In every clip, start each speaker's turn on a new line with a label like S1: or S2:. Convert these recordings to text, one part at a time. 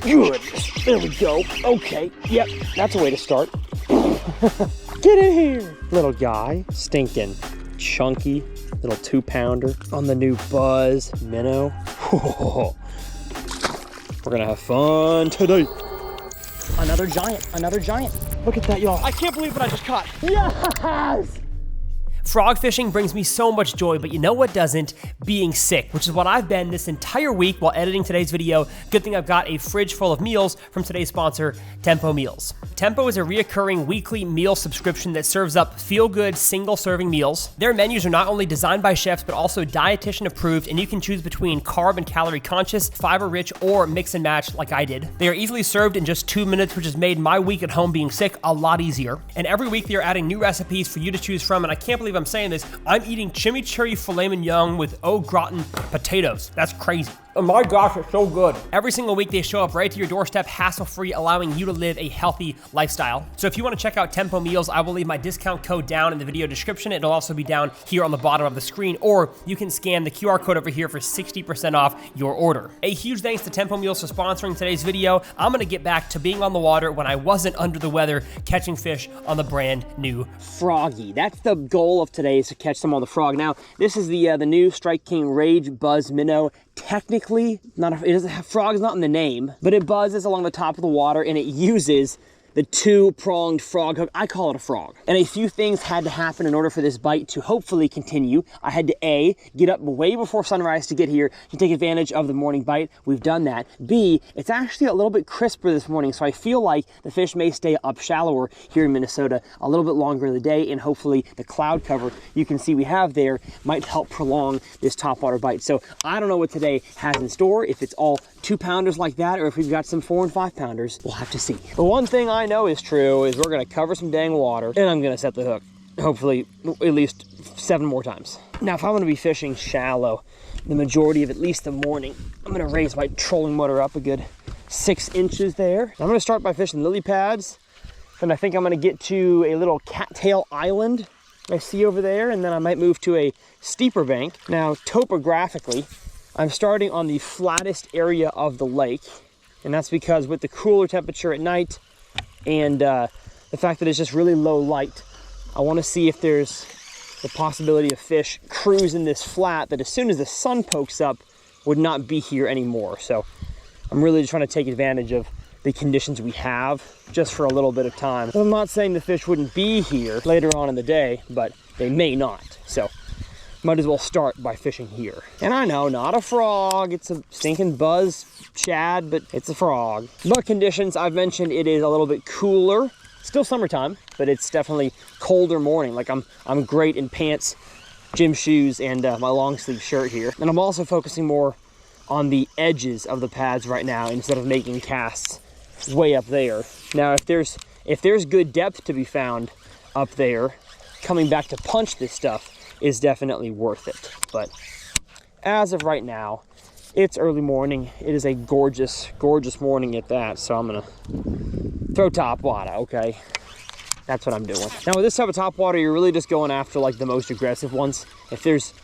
S1: Good. There we go. Okay. Yep. That's a way to start. Get in here. Little guy. Stinking chunky little 2-pounder on the new Buzz Minnow. We're gonna have fun today. Another giant. Another giant. Look at that, y'all. I can't believe what I just caught. Yes!
S2: Frog fishing brings me so much joy, but you know what doesn't? Being sick, which is what I've been this entire week while editing today's video. Good thing I've got a fridge full of meals from today's sponsor, Tempo Meals. Tempo is a reoccurring weekly meal subscription that serves up feel-good single-serving meals. Their menus are not only designed by chefs, but also dietitian approved, and you can choose between carb and calorie conscious, fiber rich, or mix and match like I did. They are easily served in just 2 minutes, which has made my week at home being sick a lot easier. And every week they are adding new recipes for you to choose from, and I can't believe I'm saying this, I'm eating chimichurri filet mignon with au gratin potatoes. That's crazy. Oh my gosh, it's so good. Every single week they show up right to your doorstep, hassle-free, allowing you to live a healthy lifestyle. So if you want to check out Tempo Meals, I will leave my discount code down in the video description. It'll also be down here on the bottom of the screen, or you can scan the QR code over here for 60% off your order. A huge thanks to Tempo Meals for sponsoring today's video. I'm gonna get back to being on the water when I wasn't under the weather, catching fish on the brand new
S1: Froggy. That's the goal of today, is to catch some on the frog. Now, this is the new Strike King Rage Buzz Minnow. Technically, it doesn't have frog is not in the name, but it buzzes along the top of the water and it uses the 2-pronged frog hook. I call it a frog. And a few things had to happen in order for this bite to hopefully continue. I had to A, get up way before sunrise to get here to take advantage of the morning bite. We've done that. B, it's actually a little bit crisper this morning, so I feel like the fish may stay up shallower here in Minnesota a little bit longer in the day, and hopefully the cloud cover you can see we have there might help prolong this topwater bite. So I don't know what today has in store, if it's all 2-pounders like that, or if we've got some 4- and 5-pounders. We'll have to see. The one thing I know is true is we're gonna cover some dang water, and I'm gonna set the hook, hopefully at least 7 more times. Now, if I'm gonna be fishing shallow the majority of at least the morning, I'm gonna raise my trolling motor up a good 6 inches there. I'm gonna start by fishing lily pads, and I think I'm gonna get to a little cattail island I see over there, and then I might move to a steeper bank. Now, topographically, I'm starting on the flattest area of the lake, and that's because with the cooler temperature at night and the fact that it's just really low light, I want to see if there's the possibility of fish cruising this flat that as soon as the sun pokes up would not be here anymore. So I'm really just trying to take advantage of the conditions we have just for a little bit of time. I'm not saying the fish wouldn't be here later on in the day, but they may not. So might as well start by fishing here. And I know, not a frog, it's a stinking buzz shad, but it's a frog. But conditions, I've mentioned it is a little bit cooler. Still summertime, but it's definitely colder morning. Like I'm great in pants, gym shoes, and my long sleeve shirt here. And I'm also focusing more on the edges of the pads right now instead of making casts way up there. Now, if there's good depth to be found up there, coming back to punch this stuff is definitely worth it. But as of right now, it's early morning. It is a gorgeous, gorgeous morning at that. So I'm gonna throw topwater, okay? That's what I'm doing. Now with this type of topwater, you're really just going after like the most aggressive ones. If there's,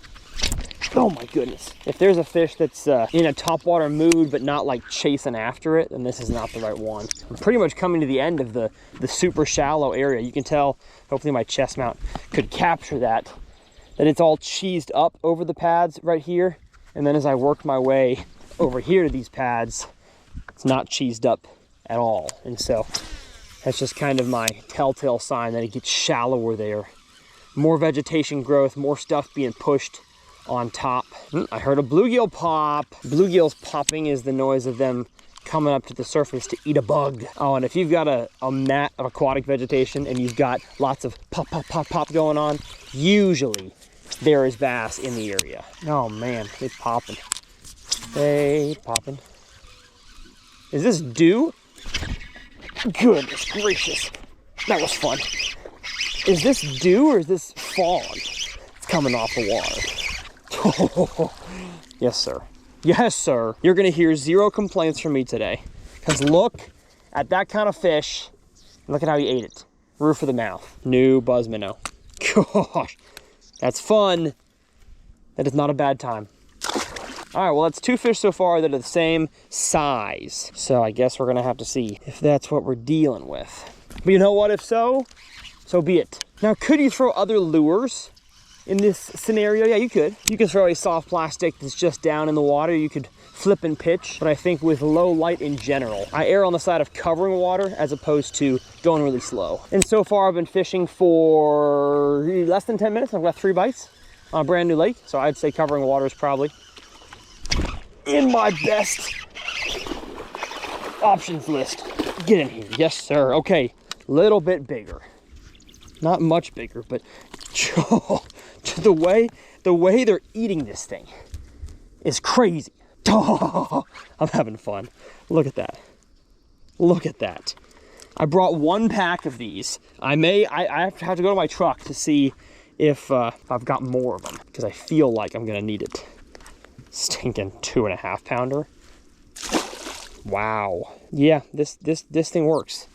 S1: oh my goodness, if there's a fish that's in a topwater mood but not like chasing after it, then this is not the right one. I'm pretty much coming to the end of the super shallow area. You can tell, hopefully my chest mount could capture that it's all cheesed up over the pads right here. And then as I work my way over here to these pads, it's not cheesed up at all. And so that's just kind of my telltale sign that it gets shallower there. More vegetation growth, more stuff being pushed on top. I heard a bluegill pop. Bluegills popping is the noise of them coming up to the surface to eat a bug. Oh, and if you've got a mat of aquatic vegetation and you've got lots of pop, pop, pop, pop going on, usually there is bass in the area. Oh man, it's popping. Hey, popping. Is this dew? Goodness gracious. That was fun. Is this dew or is this fog? It's coming off the water. Yes, sir. Yes, sir. You're gonna hear 0 complaints from me today. Because look at that kind of fish. Look at how he ate it. Roof of the mouth. New buzz minnow. Gosh, that's fun. That is not a bad time. All right, well, that's 2 fish so far that are the same size. So I guess we're gonna have to see if that's what we're dealing with. But you know what, if so, so be it. Now, could you throw other lures in this scenario? Yeah, you could. You could throw a soft plastic that's just down in the water. You could flip and pitch, but I think with low light in general, I err on the side of covering water as opposed to going really slow. And so far I've been fishing for less than 10 minutes. I've got 3 bites on a brand new lake. So I'd say covering water is probably in my best options list. Get in here. Yes, sir. Okay, little bit bigger. Not much bigger, but the way they're eating this thing is crazy. Oh, I'm having fun. Look at that. Look at that. I brought 1 pack of these. I have to go to my truck to see if I've got more of them, because I feel like I'm gonna need it. Stinking 2.5 pounder. Wow. Yeah, this thing works.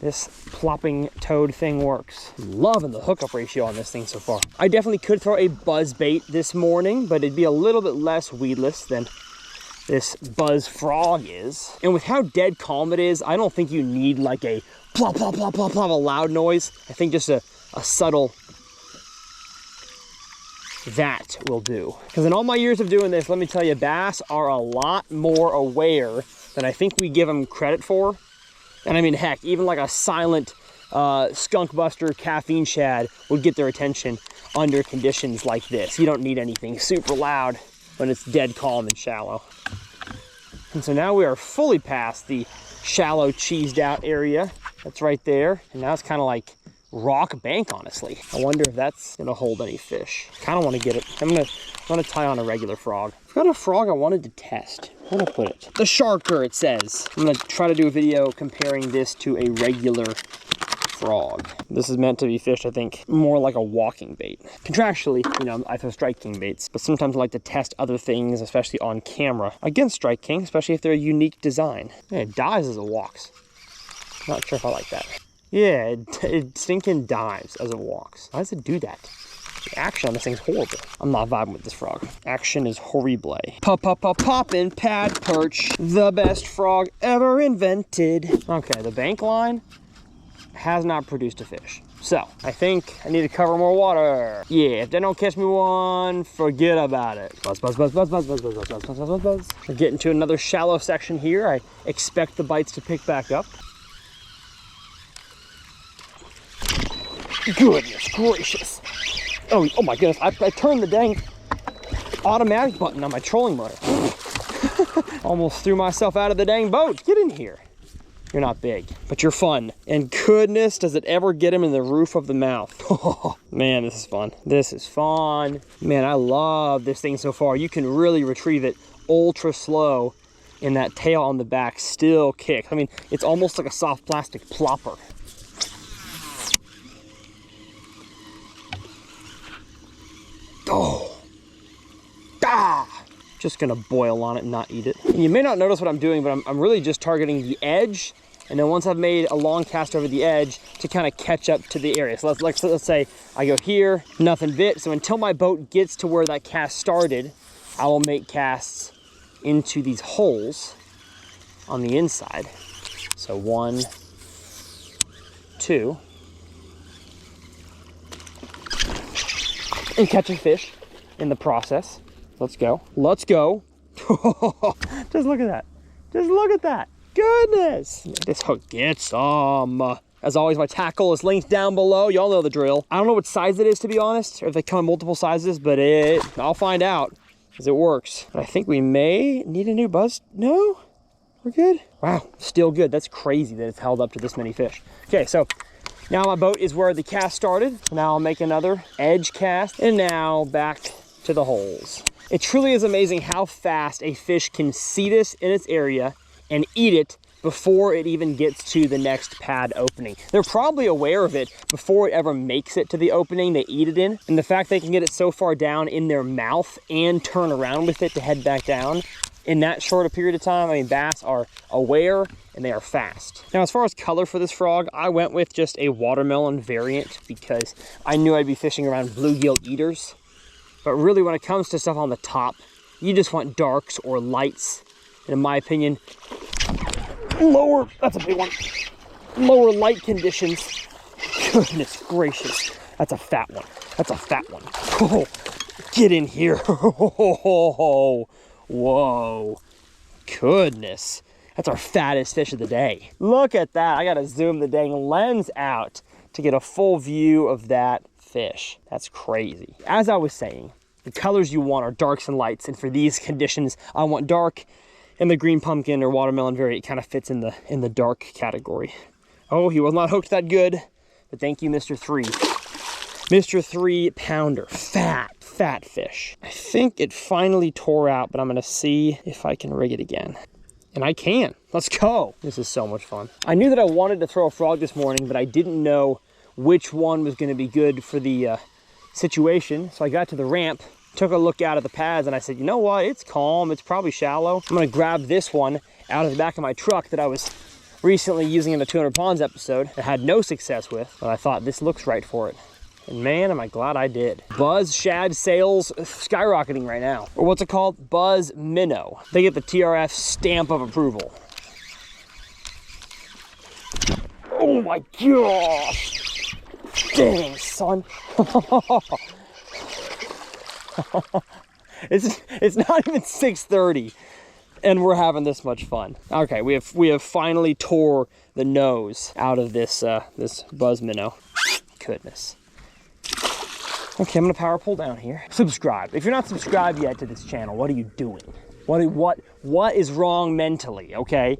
S1: This plopping toad thing works. Loving the hookup ratio on this thing so far. I definitely could throw a buzz bait this morning, but it'd be a little bit less weedless than this buzz frog is. And with how dead calm it is, I don't think you need like a plop, plop, plop, plop, plop, a loud noise. I think just a subtle that will do. Because in all my years of doing this, let me tell you, bass are a lot more aware than I think we give them credit for. And I mean, heck, even like a silent skunk buster caffeine shad would get their attention under conditions like this. You don't need anything super loud when it's dead calm and shallow. And so now we are fully past the shallow cheesed out area that's right there. And now it's kind of like rock bank, honestly. I wonder if that's gonna hold any fish. Kind of want to get it. I'm gonna tie on a regular frog. I've got a frog I wanted to test. Where did I put it? The Sharker, it says. I'm gonna try to do a video comparing this to a regular frog. This is meant to be fished, I think, more like a walking bait. Contractually, you know, I throw Strike King baits, but sometimes I like to test other things, especially on camera, against Strike King, especially if they're a unique design. Yeah, it dives as it walks. Not sure if I like that. Yeah, it stinking dives as it walks. Why does it do that? The action on this thing's horrible. I'm not vibing with this frog. Action is horrible. Poppin' pad perch. The best frog ever invented. Okay, the bank line has not produced a fish. So, I think I need to cover more water. Yeah, if they don't catch me one, forget about it. Buzz, buzz, buzz, buzz, buzz, buzz, buzz, buzz, buzz, buzz, buzz, buzz. We're getting to another shallow section here. I expect the bites to pick back up. Goodness gracious. Oh my goodness, I turned the dang automatic button on my trolling motor. Almost threw myself out of the dang boat. Get in here. You're not big, but you're fun. And goodness, does it ever get him in the roof of the mouth. Oh, man, this is fun. This is fun. Man, I love this thing so far. You can really retrieve it ultra slow, and that tail on the back still kicks. I mean, it's almost like a soft plastic plopper. Oh, just gonna boil on it and not eat it. And you may not notice what I'm doing, but I'm really just targeting the edge. And then once I've made a long cast over the edge to kind of catch up to the area. So let's say I go here, nothing bit. So until my boat gets to where that cast started, I will make casts into these holes on the inside. So 1, 2. And catch a fish in the process. Let's go. Let's go. Just look at that. Just look at that. Goodness. This hook gets some. As always, my tackle is linked down below. Y'all know the drill. I don't know what size it is, to be honest, or if they come in multiple sizes, but I'll find out because it works. But I think we may need a new buzz. No? We're good? Wow. Still good. That's crazy that it's held up to this many fish. Okay, so now my boat is where the cast started. Now I'll make another edge cast, and now back to the holes. It truly is amazing how fast a fish can see this in its area and eat it before it even gets to the next pad opening. They're probably aware of it before it ever makes it to the opening they eat it in. And the fact they can get it so far down in their mouth and turn around with it to head back down in that short a period of time, I mean, bass are aware and they are fast. Now, as far as color for this frog, I went with just a watermelon variant because I knew I'd be fishing around bluegill eaters. But really, when it comes to stuff on the top, You just want darks or lights. And in my opinion, lower, that's a big one, lower light conditions. Goodness gracious, that's a fat one. That's a fat one. Oh, get in here. Whoa, goodness. That's our fattest fish of the day. Look at that. I gotta zoom the dang lens out to get a full view of that fish. That's crazy. As I was saying, the colors you want are darks and lights, and for these conditions, I want dark, and the green pumpkin or watermelon variant kind of fits in the dark category. Oh, he was not hooked that good, but thank you, Mr. 3. Mr. 3 pounder, fat fish. I think it finally tore out, but I'm gonna see if I can rig it again. And I can. Let's go. This is so much fun. I knew that I wanted to throw a frog this morning, but I didn't know which one was going to be good for the situation. So I got to the ramp, took a look out at the pads, and I said, you know what? It's calm. It's probably shallow. I'm going to grab this one out of the back of my truck that I was recently using in the 200 Ponds episode and had no success with, but I thought this looks right for it. And man, am I glad I did. Buzz shad sales skyrocketing right now. Or what's it called? Buzz Minnow. They get the TRF stamp of approval. Oh my gosh. Dang, son. It's not even 6:30 and we're having this much fun. Okay, we have finally tore the nose out of this this Buzz Minnow. Goodness. Okay, I'm gonna power pull down here. Subscribe. If you're not subscribed yet to this channel, what are you doing? What is wrong mentally, okay?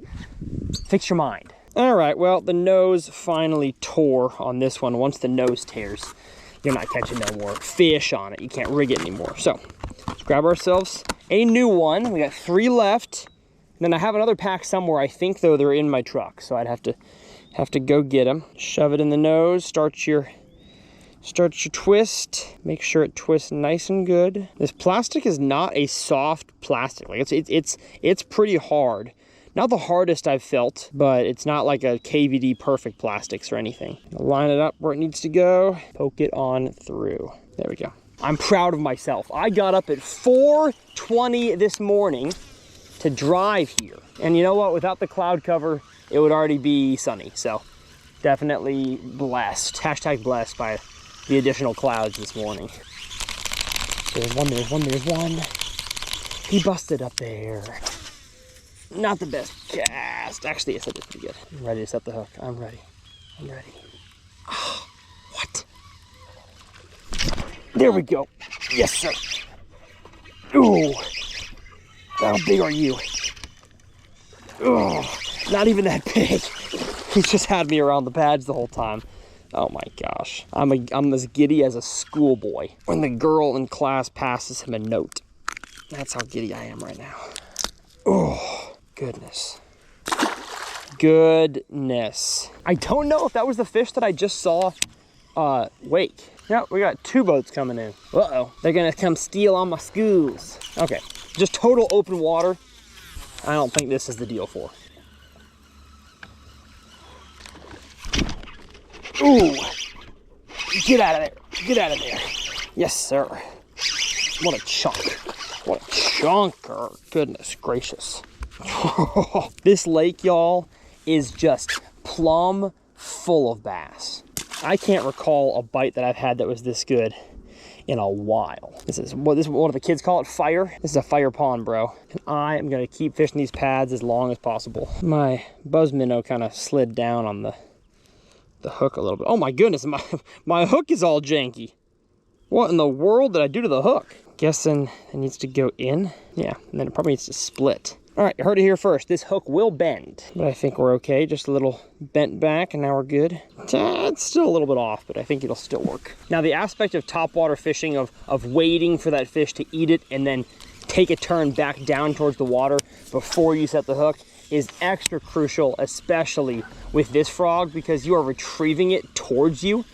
S1: Fix your mind. All right, well, the nose finally tore on this one. Once the nose tears, you're not catching no more fish on it. You can't rig it anymore. So, let's grab ourselves a new one. We got 3 left. And then I have another pack somewhere. I think, though, they're in my truck, so I'd have to go get them. Shove it in the nose, start your twist. Make sure it twists nice and good. This plastic is not a soft plastic. Like it's pretty hard. Not the hardest I've felt, but it's not like a KVD perfect plastics or anything. Line it up where it needs to go. Poke it on through. There we go. I'm proud of myself. I got up at 4:20 this morning to drive here. And you know what? Without the cloud cover, it would already be sunny. So definitely blessed. Hashtag blessed by the additional clouds this morning. There's one. He busted up there. Not the best cast. Actually, I said it's pretty good. I'm ready to set the hook. I'm ready. Oh, what? There we go. Yes, sir. Ooh. How big are you? Oh, not even that big. He just had me around the pads the whole time. Oh my gosh. I'm as giddy as a schoolboy when the girl in class passes him a note. That's how giddy I am right now. Oh, goodness. Goodness. I don't know if that was the fish that I just saw wake. Yeah, we got 2 boats coming in. Uh-oh. They're gonna come steal all my schools. Okay, just total open water. I don't think this is the deal for. Ooh, get out of there, get out of there. Yes, sir. What a chunk, what a chunker, goodness gracious. This lake, y'all, is just plumb full of bass. I can't recall a bite that I've had that was this good in a while. This is what do the kids call it? Fire? This is a fire pond, bro. And I am gonna keep fishing these pads as long as possible. My Buzz Minnow kind of slid down on the hook a little bit. Oh my goodness, my hook is all janky. What in the world did I do to the hook? Guessing it needs to go in. Yeah, and then it probably needs to split. All right, you heard it here first. This hook will bend, but I think we're okay. Just a little bent back, and now we're good. It's still a little bit off, but I think it'll still work. Now, the aspect of topwater fishing, of waiting for that fish to eat it and then take a turn back down towards the water before you set the hook is extra crucial, especially with this frog, because you are retrieving it towards you.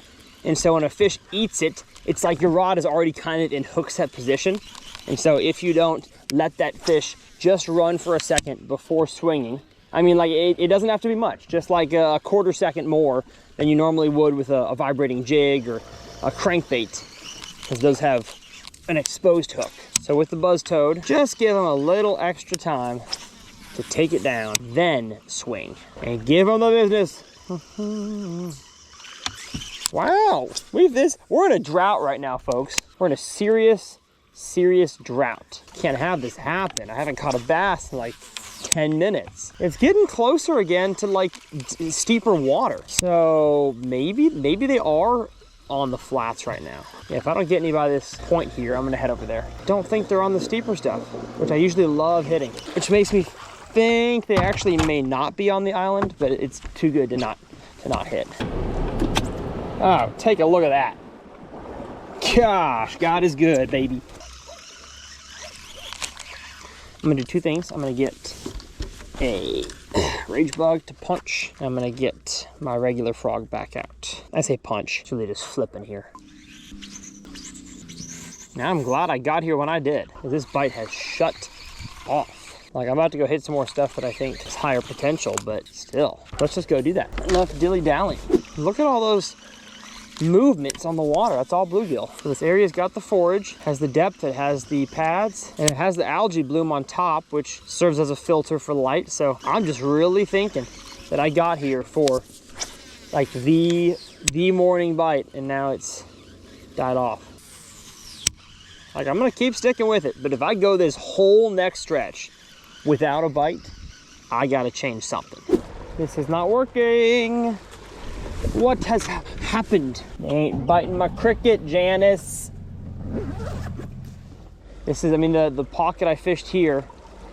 S1: And so when a fish eats it, it's like your rod is already kind of in hook set position. And so if you don't let that fish just run for a second before swinging, I mean, like it doesn't have to be much, just like a quarter second more than you normally would with a vibrating jig or a crankbait, because those have an exposed hook. So with the buzz toad, just give them a little extra time to take it down, then swing and give them the business. Wow, we're in a drought right now, folks. We're in a serious drought. Can't have this happen. I haven't caught a bass in like 10 minutes. It's getting closer again to like steeper water. So maybe they are on the flats right now. Yeah, if I don't get any by this point here, I'm gonna head over there. Don't think they're on the steeper stuff, which I usually love hitting, which makes me think they actually may not be on the island, but it's too good to not hit. Oh, take a look at that. Gosh, God is good, baby. I'm gonna do two things. I'm gonna get a rage bug to punch. I'm gonna get my regular frog back out. I say punch, it's really just flipping here. Now I'm glad I got here when I did, because this bite has shut off. Like, I'm about to go hit some more stuff that I think has higher potential, but still, let's just go do that. Enough dilly-dallying. Look at all those movements on the water. That's all bluegill. So this area's got the forage, has the depth, it has the pads, and it has the algae bloom on top, which serves as a filter for light. So I'm just really thinking that I got here for like the morning bite, and now it's died off. Like, I'm gonna keep sticking with it, but if I go this whole next stretch without a bite, I gotta change something. This is not working. What has happened? They ain't biting my cricket, Janice. This is, I mean, the pocket I fished here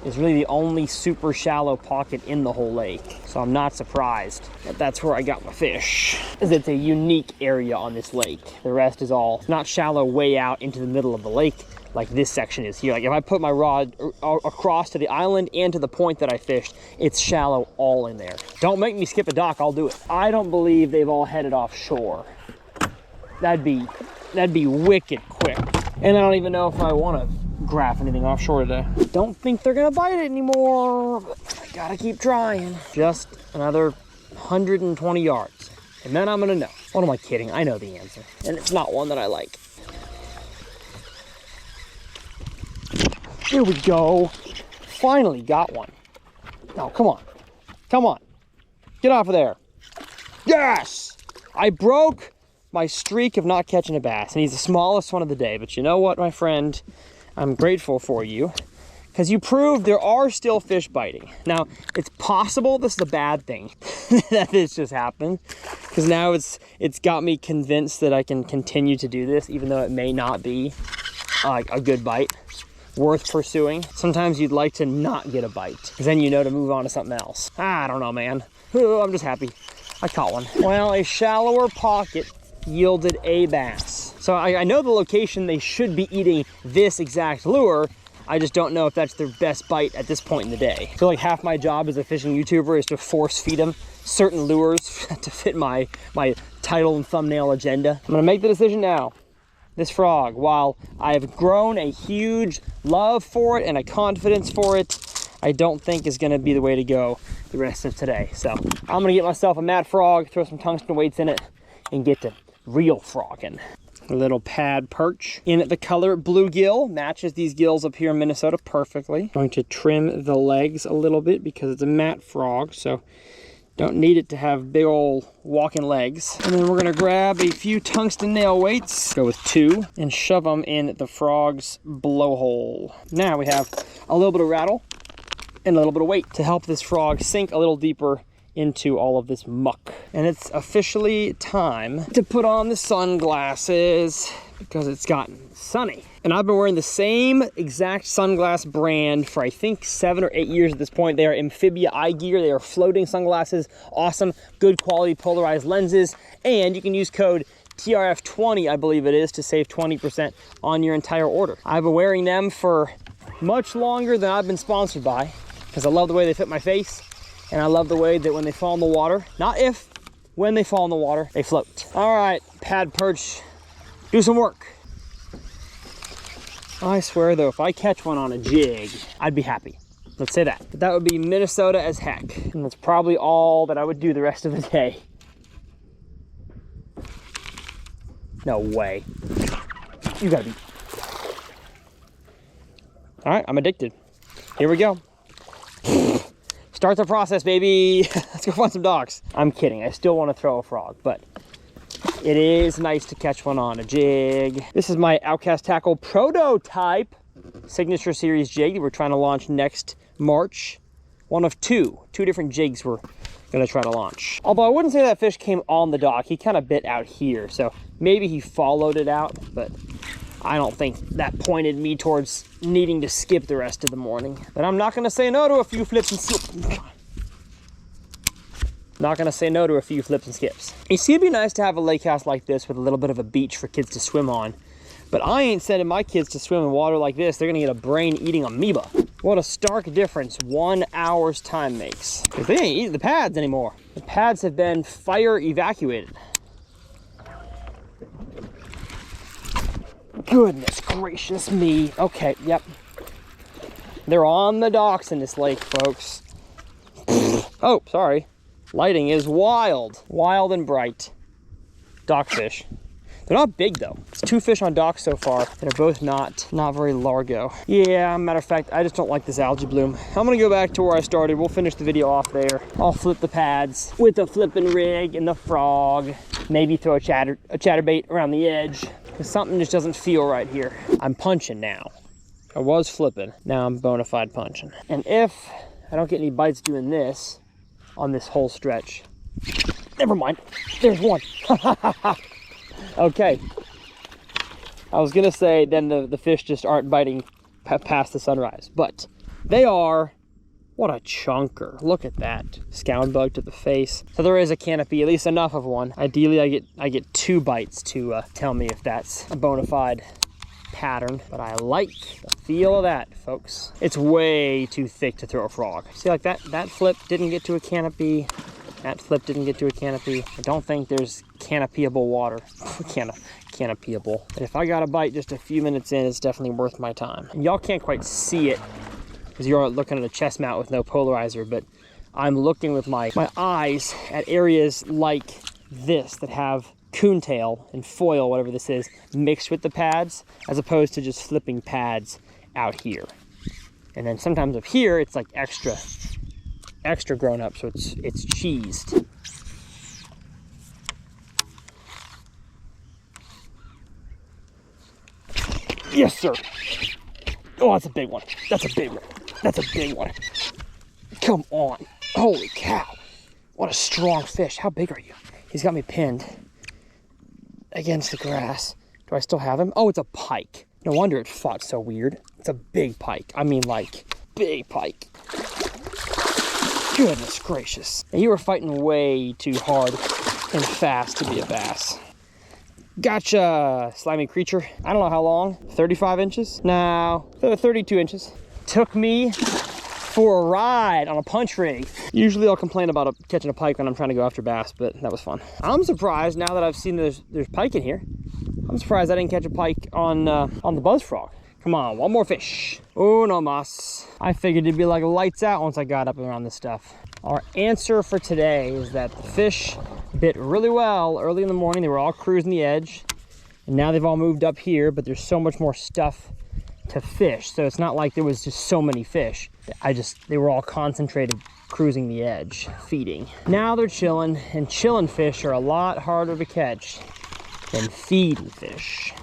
S1: is really the only super shallow pocket in the whole lake. So I'm not surprised that that's where I got my fish, because it's a unique area on this lake. The rest is all not shallow way out into the middle of the lake like this section is here. Like, if I put my rod across to the island and to the point that I fished, it's shallow all in there. Don't make me skip a dock, I'll do it. I don't believe they've all headed offshore. That'd be wicked quick. And I don't even know if I want to graph anything offshore today. Don't think they're gonna bite it anymore, but I gotta keep trying. Just another 120 yards, and then I'm gonna know. What am I kidding? I know the answer, and it's not one that I like. Here we go. Finally got one. Oh, come on. Come on. Get off of there. Yes! I broke my streak of not catching a bass, and he's the smallest one of the day. But you know what, my friend? I'm grateful for you, because you proved there are still fish biting. Now, it's possible this is a bad thing that this just happened, because now it's got me convinced that I can continue to do this, even though it may not be like a good bite worth pursuing. Sometimes you'd like to not get a bite, because then you know to move on to something else. I don't know, man. Ooh, I'm just happy I caught one. Well, a shallower pocket yielded a bass. So I know the location they should be eating this exact lure. I just don't know if that's their best bite at this point in the day. I feel like half my job as a fishing YouTuber is to force feed them certain lures to fit my title and thumbnail agenda. I'm gonna make the decision now. This frog, while I've grown a huge love for it and a confidence for it, I don't think is gonna be the way to go the rest of today. So I'm gonna get myself a mat frog, throw some tungsten weights in it, and get to real frogging. A little pad perch in the color bluegill, matches these gills up here in Minnesota perfectly. Going to trim the legs a little bit because it's a mat frog, so don't need it to have big old walking legs. And then we're gonna grab a few tungsten nail weights, go with 2, and shove them in the frog's blowhole. Now we have a little bit of rattle and a little bit of weight to help this frog sink a little deeper into all of this muck. And it's officially time to put on the sunglasses because it's gotten sunny. And I've been wearing the same exact sunglass brand for I think 7 or 8 years at this point. They are Amphibia Eyegear. They are floating sunglasses, awesome, good quality polarized lenses, and you can use code TRF20, I believe it is, to save 20% on your entire order. I've been wearing them for much longer than I've been sponsored by, because I love the way they fit my face. And I love the way that when they fall in the water, not if, when they fall in the water, they float. All right, pad perch, do some work. I swear though, if I catch one on a jig, I'd be happy. Let's say that. But that would be Minnesota as heck. And that's probably all that I would do the rest of the day. No way. You gotta be, All right, I'm addicted. Here we go. Start the process, baby. Let's go find some docks. I'm kidding. I still want to throw a frog, but it is nice to catch one on a jig. This is my Outcast Tackle prototype signature series jig that we're trying to launch next March. One of two different jigs we're gonna try to launch. Although I wouldn't say that fish came on the dock. He kind of bit out here, so maybe he followed it out, but I don't think that pointed me towards needing to skip the rest of the morning. But I'm not gonna say no to a few flips and skips. Not gonna say no to a few flips and skips. You see, it'd be nice to have a lake house like this with a little bit of a beach for kids to swim on. But I ain't sending my kids to swim in water like this. They're gonna get a brain-eating amoeba. What a stark difference 1 hour's time makes. Because they ain't eating the pads anymore. The pads have been fire evacuated. Goodness gracious me. Okay, yep. They're on the docks in this lake, folks. Oh, sorry. Lighting is wild. Wild and bright. Dock fish. They're not big though. It's 2 fish on dock so far. They're both not very largo. Yeah, matter of fact, I just don't like this algae bloom. I'm gonna go back to where I started. We'll finish the video off there. I'll flip the pads with the flipping rig and the frog. Maybe throw a chatterbait around the edge. Because something just doesn't feel right here. I'm punching now. I was flipping. Now I'm Bonafide punching. And if I don't get any bites doing this on this whole stretch, never mind. There's one. Okay. I was gonna say then the fish just aren't biting past the sunrise, but they are. What a chunker. Look at that. Scound bug to the face. So there is a canopy, at least enough of one. Ideally I get 2 bites to tell me if that's a bona fide pattern, but I like the feel of that, folks. It's way too thick to throw a frog. See, like that flip didn't get to a canopy. That flip didn't get to a canopy. I don't think there's canopyable water. Canopyable. And if I got a bite just a few minutes in, it's definitely worth my time. And y'all can't quite see it because you're looking at a chest mount with no polarizer, but I'm looking with my eyes at areas like this that have coontail and foil, whatever this is, mixed with the pads, as opposed to just flipping pads out here. And then sometimes up here, it's like extra grown up, so it's cheesed. Yes, sir. Oh, that's a big one. That's a big one. That's a big one. Come on. Holy cow. What a strong fish. How big are you? He's got me pinned against the grass. Do I still have him? Oh, it's a pike. No wonder it fought so weird. It's a big pike. I mean, like, big pike. Goodness gracious. And you were fighting way too hard and fast to be a bass. Gotcha, slimy creature. I don't know how long, 35 inches? No, 32 inches. Took me for a ride on a punch rig. Usually I'll complain about catching a pike when I'm trying to go after bass, but that was fun. I'm surprised now that I've seen there's pike in here. I'm surprised I didn't catch a pike on the buzz frog. Come on, one more fish. Oh no mas. I figured it'd be like lights out once I got up around this stuff. Our answer for today is that the fish bit really well early in the morning. They were all cruising the edge, and now they've all moved up here, but there's so much more stuff to fish. So it's not like there was just so many fish. They were all concentrated cruising the edge, feeding. Now they're chilling, and chilling fish are a lot harder to catch than feeding fish.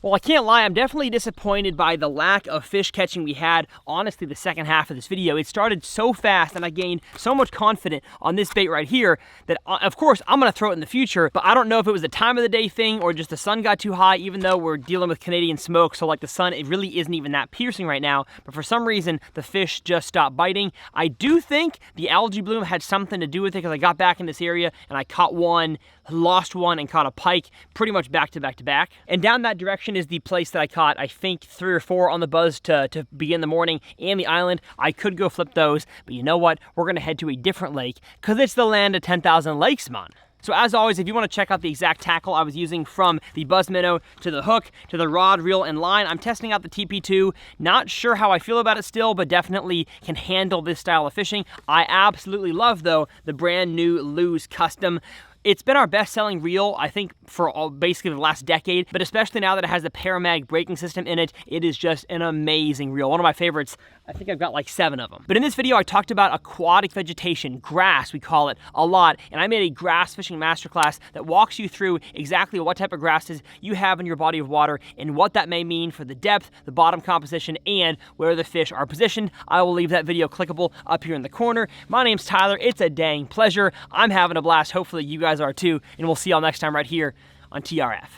S2: Well, I can't lie, I'm definitely disappointed by the lack of fish catching we had, honestly, the second half of this video. It started so fast and I gained so much confidence on this bait right here that, of course, I'm gonna throw it in the future, but I don't know if it was a time of the day thing or just the sun got too high, even though we're dealing with Canadian smoke, so like the sun, it really isn't even that piercing right now, but for some reason, the fish just stopped biting. I do think the algae bloom had something to do with it because I got back in this area and I caught one, lost one, and caught a pike pretty much back to back to back. And down that direction is the place that I caught, I think, 3 or 4 on the buzz to begin the morning, and the island. I could go flip those, but you know what? We're gonna head to a different lake because it's the land of 10,000 lakes, man. So as always, if you want to check out the exact tackle I was using from the buzz minnow to the hook to the rod, reel, and line, I'm testing out the TP2. Not sure how I feel about it still, but definitely can handle this style of fishing. I absolutely love, though, the brand new Lew's Custom.
S1: It's been our best-selling reel, I think, for basically the last decade, but especially now that it has the Paramag braking system in it, it is just an amazing reel. One of my favorites. I think I've got like 7 of them. But in this video, I talked about aquatic vegetation, grass, we call it, a lot, and I made a grass fishing masterclass that walks you through exactly what type of grasses you have in your body of water and what that may mean for the depth, the bottom composition, and where the fish are positioned. I will leave that video clickable up here in the corner. My name's Tyler. It's a dang pleasure. I'm having a blast. Hopefully you guys are too, and we'll see y'all next time right here on TRF.